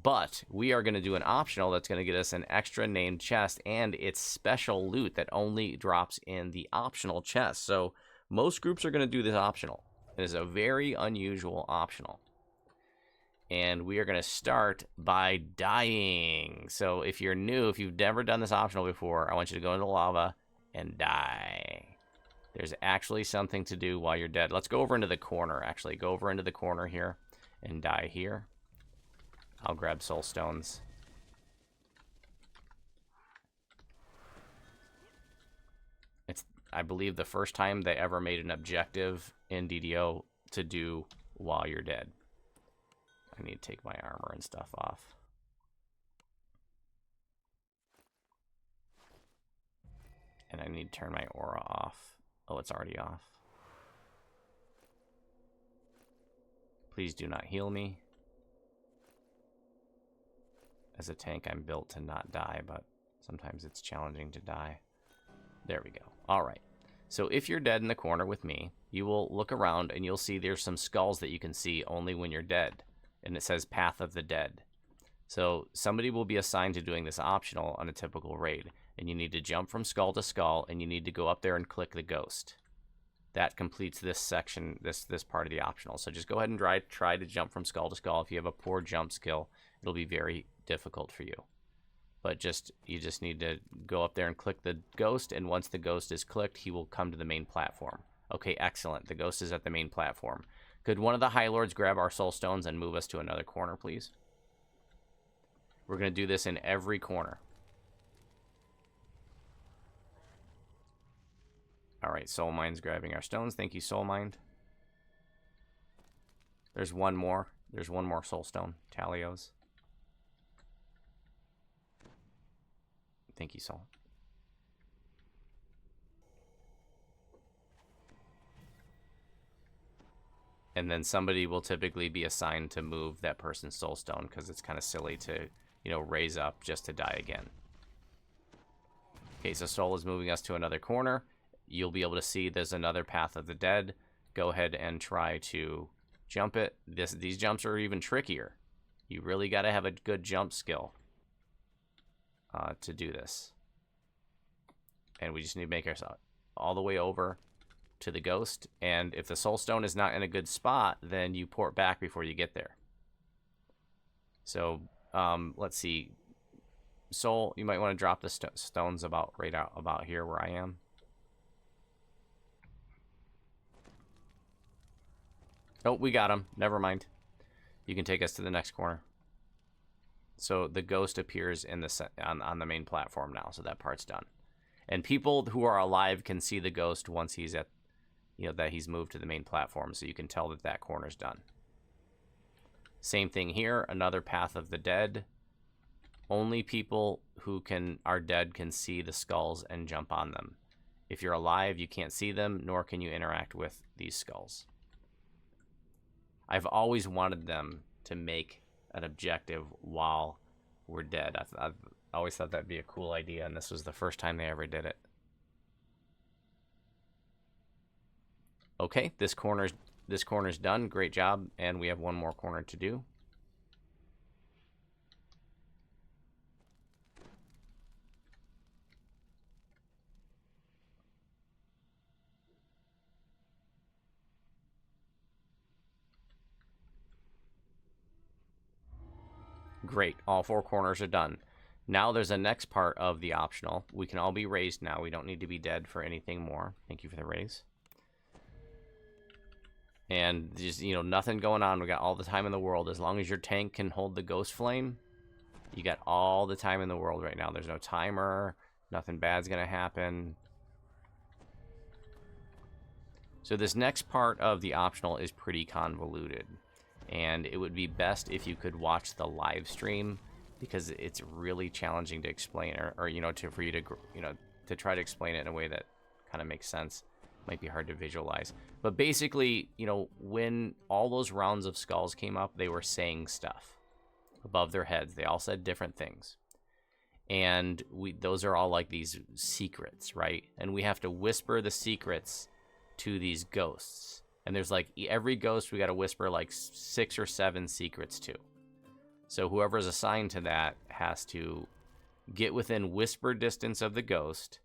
But we are going to do an optional that's going to get us an extra named chest, and it's special loot that only drops in the optional chest. So most groups are going to do this optional. It is a very unusual optional. And we are going to start by dying. So if you're new, if you've never done this optional before, I want you to go into the lava and die. There's actually something to do while you're dead. Let's go over into the corner, actually. Go over into the corner here and die here. I'll grab soul stones. It's, I believe, the first time they ever made an objective in DDO to do while you're dead. I need to take my armor and stuff off. And I need to turn my aura off. Oh, it's already off. Please do not heal me. As a tank, I'm built to not die, but sometimes it's challenging to die. There we go. All right. So if you're dead in the corner with me, you will look around and you'll see there's some skulls that you can see only when you're dead. And it says Path of the Dead. So somebody will be assigned to doing this optional on a typical raid. And you need to jump from skull to skull, and you need to go up there and click the ghost. That completes this section, this part of the optional. So just go ahead and try to jump from skull to skull. If you have a poor jump skill, it'll be very difficult for you. But you just need to go up there and click the ghost, and once the ghost is clicked, he will come to the main platform. Okay, excellent. The ghost is at the main platform. Could one of the High Lords grab our soul stones and move us to another corner, please? We're going to do this in every corner. All right, Soul Mind's grabbing our stones. Thank you, Soul Mind. There's one more. There's one more soul stone. Talios. Thank you, Soul. And then somebody will typically be assigned to move that person's soul stone because it's kind of silly to, raise up just to die again. Okay, so Soul is moving us to another corner. You'll be able to see there's another Path of the Dead. Go ahead and try to jump it. These jumps are even trickier. You really got to have a good jump skill to do this. And we just need to make ourselves all the way over to the ghost. And if the Soul Stone is not in a good spot, then you port back before you get there. So let's see. Soul, you might want to drop the stones about here where I am. Oh, we got him. Never mind. You can take us to the next corner. So the ghost appears in the on the main platform now, so that part's done. And people who are alive can see the ghost once he's at, that he's moved to the main platform, so you can tell that that corner's done. Same thing here, another Path of the Dead. Only people who are dead can see the skulls and jump on them. If you're alive, you can't see them, nor can you interact with these skulls. I've always wanted them to make an objective while we're dead. I've always thought that'd be a cool idea, and this was the first time they ever did it. Okay, this corner's done. Great job, and we have one more corner to do. Great, all 4 corners are done. Now there's a next part of the optional. We can all be raised now. We don't need to be dead for anything more. Thank you for the raise. And just, nothing going on. We got all the time in the world. As long as your tank can hold the ghost flame, you got all the time in the world right now. There's no timer. Nothing bad's going to happen. So this next part of the optional is pretty convoluted. And it would be best if you could watch the live stream, because it's really challenging to explain, or for you to try to explain it in a way that kind of makes sense. Might be hard to visualize. But basically, when all those rounds of skulls came up, they were saying stuff above their heads. They all said different things. And those are all like these secrets, right? And we have to whisper the secrets to these ghosts. And there's like every ghost we got to whisper like 6 or 7 secrets to. So whoever's assigned to that has to get within whisper distance of the ghost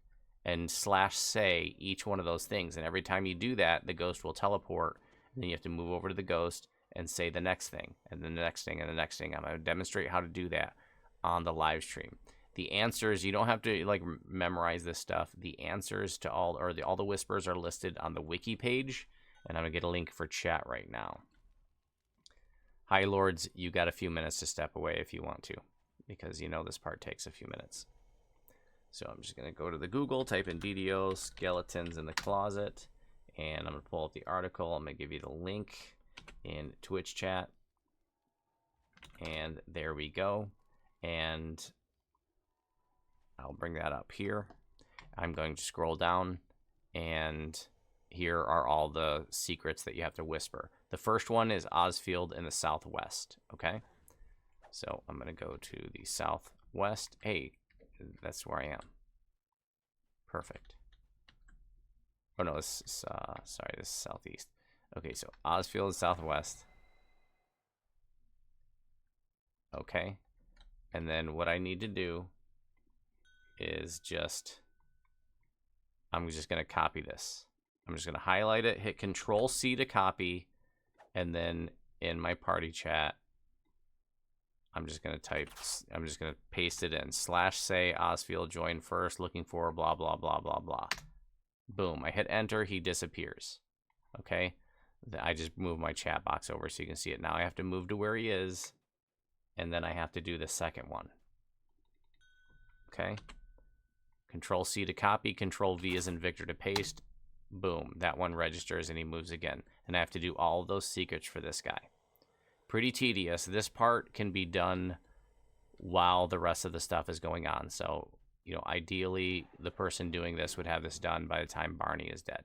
and /say each one of those things. And every time you do that, the ghost will teleport. And then you have to move over to the ghost and say the next thing, and then the next thing, and the next thing. I'm going to demonstrate how to do that on the live stream. The answers, you don't have to like memorize this stuff. The answers to all the whispers are listed on the wiki page. And I'm going to get a link for chat right now. High Lords, you got a few minutes to step away if you want to, because this part takes a few minutes. So I'm just going to go to the Google, type in DDO, skeletons in the closet, and I'm going to pull up the article. I'm going to give you the link in Twitch chat. And there we go. And I'll bring that up here. I'm going to scroll down, and here are all the secrets that you have to whisper. The first one is Osfield in the southwest, okay? So I'm going to go to the southwest. Hey, that's where I am. Perfect. Oh, no, this is, sorry, this is southeast. Okay, so Osfield is southwest. Okay. And then what I need to do is I'm just going to copy this. I'm just going to highlight it, hit Control-C to copy, and then in my party chat, I'm just going to paste it in. /say Osfield join first, looking for blah, blah, blah, blah, blah. Boom. I hit enter, he disappears. Okay? I just moved my chat box over so you can see it. Now I have to move to where he is, and then I have to do the second one. Okay? Control-C to copy, Control-V as in Victor to paste. Boom, that one registers and he moves again. And I have to do all of those secrets for this guy. Pretty tedious. This part can be done while the rest of the stuff is going on. So, ideally, the person doing this would have this done by the time Barney is dead.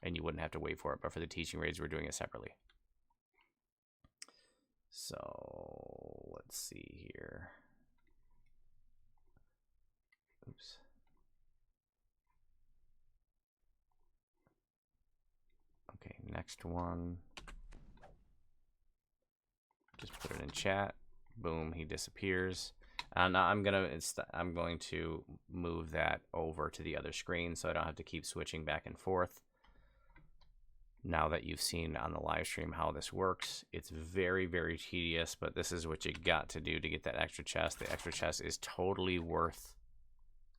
And you wouldn't have to wait for it. But for the teaching raids, we're doing it separately. So, let's see here. Oops. next one. Just put it in chat. Boom, he disappears. Now I'm going to move that over to the other screen so I don't have to keep switching back and forth. Now that you've seen on the live stream how this works, it's very, very tedious, but this is what you got to do to get that extra chest. The extra chest is totally worth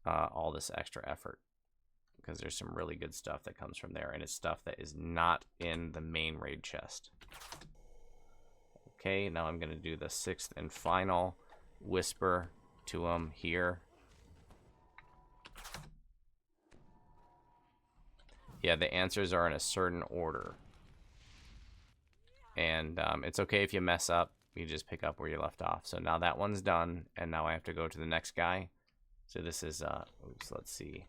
all this extra effort, because there's some really good stuff that comes from there, and it's stuff that is not in the main raid chest. Okay, now I'm going to do the 6th and final whisper to him here. Yeah, the answers are in a certain order. And it's okay if you mess up. You just pick up where you left off. So now that one's done, and now I have to go to the next guy. So this is, oops, let's see.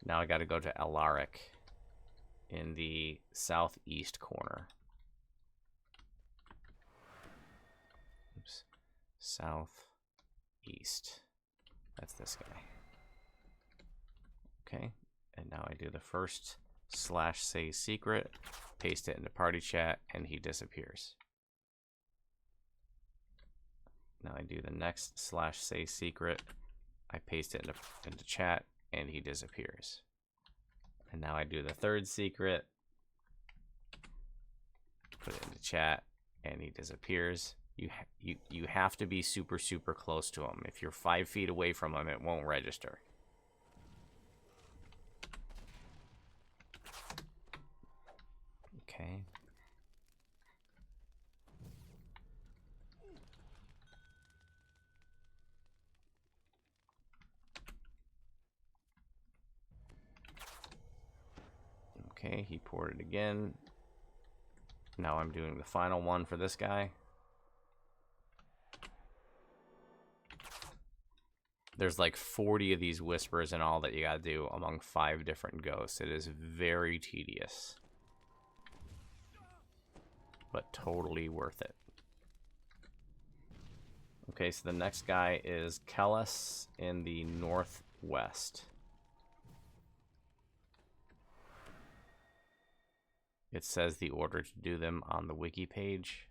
Now I got to go to Alaric in the southeast corner. Oops. Southeast. That's this guy. Okay. And now I do the first /say secret, paste it into party chat, and he disappears. Now I do the next /say secret, I paste it into chat, and he disappears. And now I do the 3rd secret, put it into chat, and he disappears. You have to be super, super close to him. If you're 5 feet away from him, it won't register. Okay. Okay, he poured it again. Now I'm doing the final one for this guy. There's like 40 of these whispers and all that you gotta do among 5 different ghosts. It is very tedious, but totally worth it. Okay, so the next guy is Kellis in the northwest. It says the order to do them on the wiki page.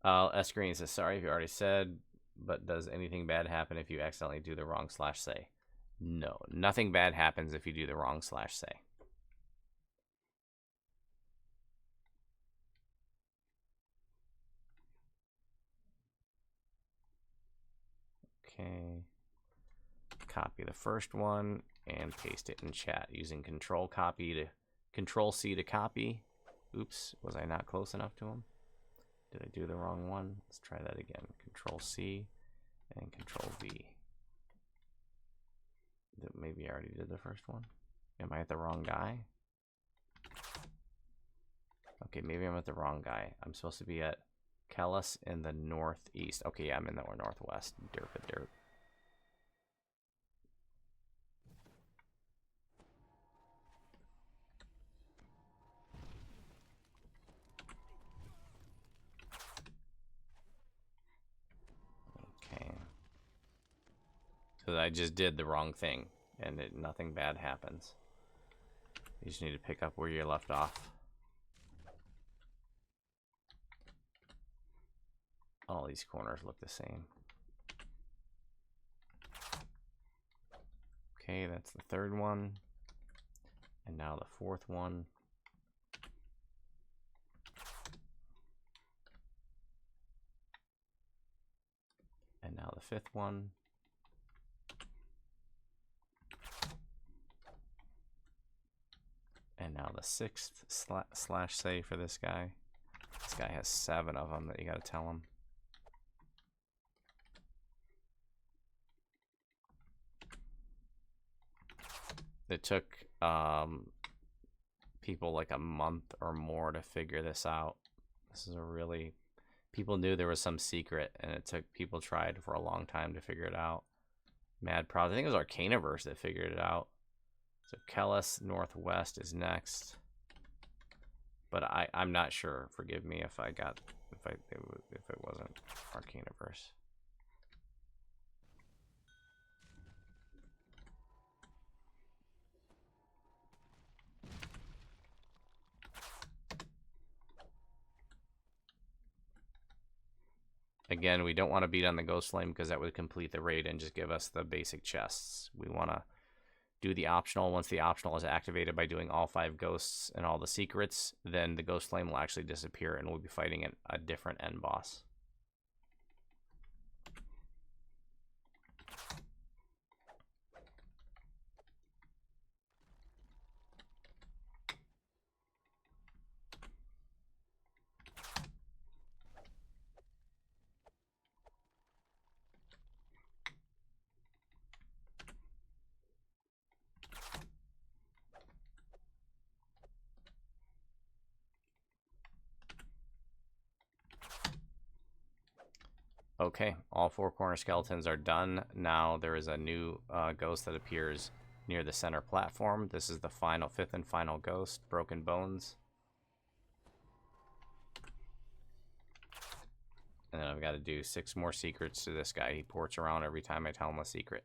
S-Green says, sorry if you already said, but does anything bad happen if you accidentally do the wrong /say? No, nothing bad happens if you do the wrong /say. Okay. Copy the first one and paste it in chat using Control C to copy. Oops, was I not close enough to him? Did I do the wrong one? Let's try that again. Control C and Control V. Maybe I already did the first one. Am I at the wrong guy? Okay, maybe I'm at the wrong guy. I'm supposed to be at Kellis in the northeast. Okay, yeah, I'm in the northwest. Derp. Okay. So I just did the wrong thing, and nothing bad happens. You just need to pick up where you left off. All these corners look the same. Okay, that's the 3rd one. And now the 4th one. And now the 5th one. And now the 6th /say for this guy. This guy has 7 of them that you gotta tell him. It took people like a month or more to figure this out. This is a really... People knew there was some secret, and it took... People tried for a long time to figure it out. Mad proud. I think it was Arcanaverse that figured it out. So Kellis Northwest is next. But I'm not sure. Forgive me if it wasn't Arcanaverse. Again, we don't want to beat on the Ghost Flame because that would complete the raid and just give us the basic chests. We want to do the optional. Once the optional is activated by doing all 5 ghosts and all the secrets, then the Ghost Flame will actually disappear and we'll be fighting a different end boss. Okay, all 4 corner skeletons are done. Now there is a new ghost that appears near the center platform. This is the final, 5th and final ghost, Broken Bones. And then I've got to do 6 more secrets to this guy. He ports around every time I tell him a secret.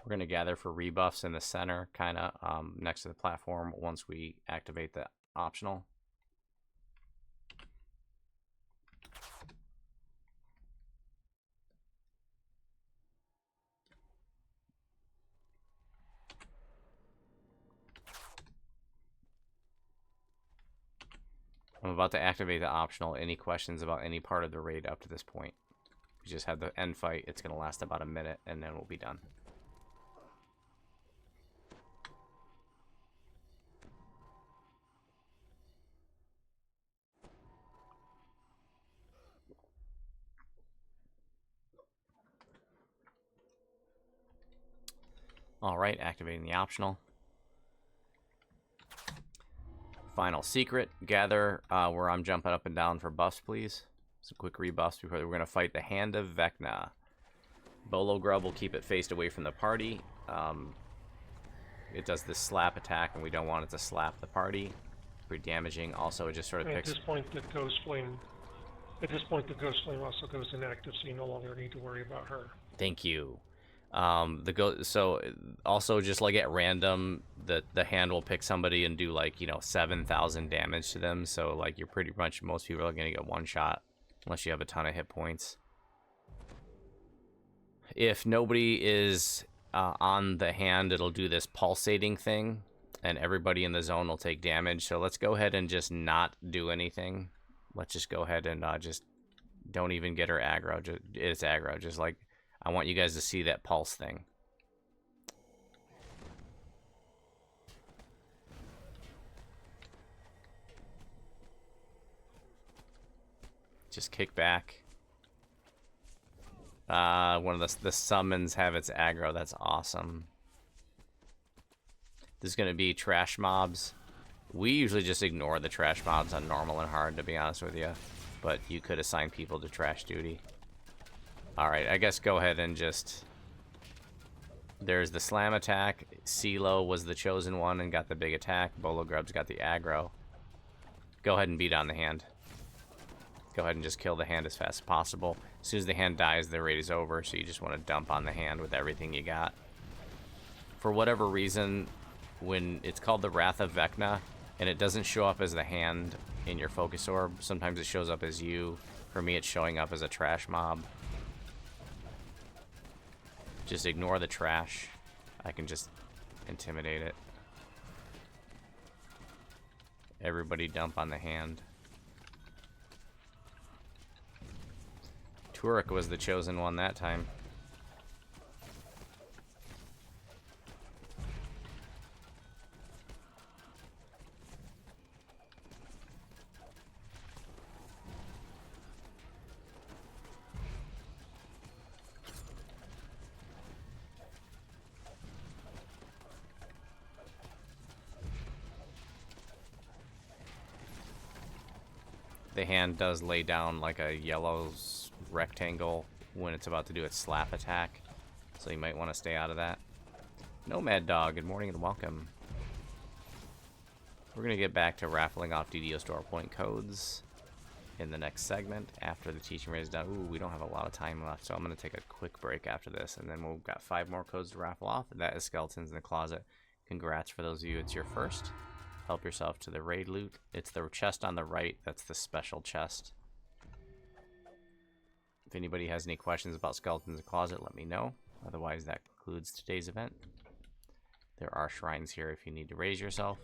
We're going to gather for rebuffs in the center, kind of next to the platform once we activate the optional. I'm about to activate the optional. Any questions about any part of the raid up to this point? We just had the end fight. It's going to last about a minute, and then we'll be done. Alright, activating the optional. Final secret, gather where I'm jumping up and down for buffs, please. Some quick rebuffs before we're going to fight the Hand of Vecna. Bolo Grub will keep it faced away from the party. It does this slap attack, and we don't want it to slap the party. Pretty damaging. Also, it just sort of picks... At this point, the Ghost Flame also goes inactive, so you no longer need to worry about her. Thank you. So also just like at random, the hand will pick somebody and do like 7,000 damage to them. So like you're pretty much, most people are gonna get one shot unless you have a ton of hit points. If nobody is on the hand, it'll do this pulsating thing, and everybody in the zone will take damage. So let's go ahead and just not do anything. Let's just go ahead and just don't even get her aggro. It's aggro. Just like, I want you guys to see that pulse thing. Just kick back. One of the summons have its aggro. That's awesome. This is going to be trash mobs. We usually just ignore the trash mobs on normal and hard, to be honest with you. But you could assign people to trash duty. Alright, I guess go ahead and just... There's the slam attack. CeeLo was the chosen one and got the big attack. Bolo Grub's got the aggro. Go ahead and beat on the hand. Go ahead and just kill the hand as fast as possible. As soon as the hand dies, the raid is over, so you just want to dump on the hand with everything you got. For whatever reason, when it's called the Wrath of Vecna, and it doesn't show up as the hand in your focus orb, sometimes it shows up as you. For me, it's showing up as a trash mob. Just ignore the trash. I can just intimidate it. Everybody dump on the hand. Turek was the chosen one that time. The hand does lay down like a yellow rectangle when it's about to do its slap attack, so you might want to stay out of that. Nomad Dog, good morning and welcome. We're going to get back to raffling off DDO store point codes in the next segment after the teaching rate is done. Ooh, we don't have a lot of time left, so I'm going to take a quick break after this, and then we've got 5 more codes to raffle off. That is Skeletons in the Closet. Congrats for those of you, it's your first. Help yourself to the raid loot. It's the chest on the right, that's the special chest. If anybody has any questions about Skeletons in the Closet, let me know. Otherwise, that concludes today's event. There are shrines here if you need to raise yourself.